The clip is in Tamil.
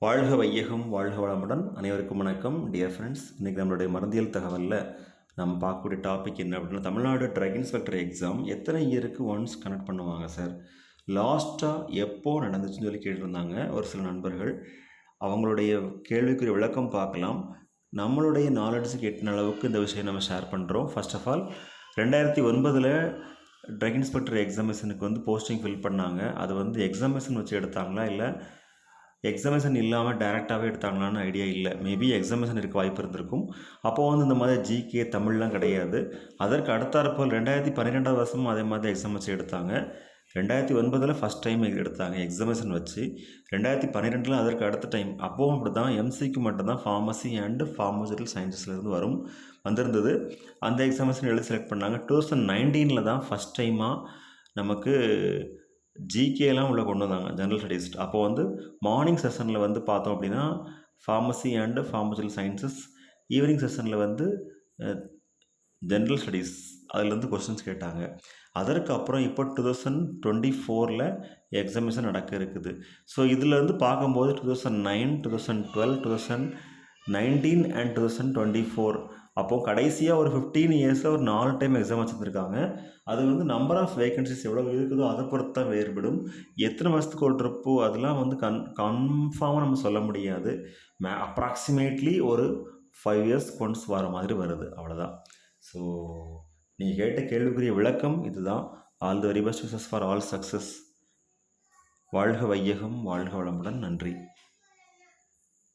வாழ்க வையகம் வாழ்க வளமுடன். அனைவருக்கும் வணக்கம் டியர் ஃப்ரெண்ட்ஸ். இன்றைக்கி நம்மளுடைய மருந்தியல் தகவலில் நம்ம பார்க்கக்கூடிய டாபிக் என்ன அப்படின்னா, தமிழ்நாடு ட்ரக் இன்ஸ்பெக்டர் எக்ஸாம் எத்தனை இயருக்கு ஒன்ஸ் கனெக்ட் பண்ணுவாங்க சார், லாஸ்ட்டாக எப்போ நடந்துச்சுன்னு சொல்லி கேட்டிருந்தாங்க ஒரு சில நண்பர்கள். அவங்களுடைய கேள்விக்குரிய விளக்கம் பார்க்கலாம். நம்மளுடைய நாலேஜுக்கு எட்டின அளவுக்கு இந்த விஷயம் நம்ம ஷேர் பண்ணுறோம். First of all 2009 truck inspector எக்ஸாமினேஷனுக்கு போஸ்டிங் ஃபில் பண்ணாங்க. அது எக்ஸாமினேஷன் வச்சு எடுத்தாங்களா இல்லை எக்ஸாமினேஷன் இல்லாமல் டேரெக்டாகவே எடுத்தாங்களான்னு ஐடியா இல்லை. மேபி எக்ஸாமினேஷன் இருக்க வாய்ப்பு இருந்திருக்கும். அப்போது இந்த மாதிரி ஜிகே தமிழ்லாம் கிடையாது. அதற்கு அடுத்தாற்போல் 2012 வருஷமும் அதே மாதிரி எக்ஸாம் வச்சு எடுத்தாங்க. 2009 ஃபஸ்ட் டைம் எடுத்தாங்க எக்ஸாமினேஷன் வச்சு. 2012 அதற்கு அடுத்த டைம் அப்போவும் அப்படி தான். எம்சிக்கு மட்டும்தான் ஃபார்மசி அண்டு ஃபார்மசூட்டிக்கல் சயின்சஸ்லேருந்து வந்திருந்தது. அந்த எக்ஸாமினேஷன் எழுதி செலக்ட் பண்ணாங்க. 2019 தான் ஃபஸ்ட் டைமாக நமக்கு ஜிகேலாம் உள்ளே கொண்டு வந்தாங்க, ஜென்ரல் ஸ்டடீஸ். அப்போது மார்னிங் செஷனில் பார்த்தோம் அப்படின்னா pharmacy and pharmaceutical sciences, evening செஷனில் ஜென்ரல் ஸ்டடீஸ் அதுலேருந்து கொஸ்டின்ஸ் கேட்டாங்க. அதற்கு அப்புறம் இப்போ 2024 எக்ஸாமினேஷன் நடக்க இருக்குது. ஸோ இதில் பார்க்கும்போது 2009, 2012, 2019 அண்ட் 2024 அப்போது கடைசியாக ஒரு 15 இயர்ஸில் ஒரு 4 டைம் எக்ஸாம் வச்சுருந்துருக்காங்க. அது நம்பர் ஆஃப் வேகன்சிஸ் எவ்வளோ இருக்குதோ அதை பொறுத்து தான் வேறுபடும். எத்தனை வருஷத்துக்கு ஒரு ட்ரிப்போ அதெல்லாம் கன்ஃபார்மாக நம்ம சொல்ல முடியாது. அப்ராக்சிமேட்லி ஒரு 5 இயர்ஸ் ஒன்ஸ் வர மாதிரி வருது, அவ்வளோதான். ஸோ நீங்கள் கேட்ட கேள்விக்குரிய விளக்கம் இதுதான். All the very best wishes for all success. வாழ்க வையகம் வாழ்க வளமுடன். நன்றி.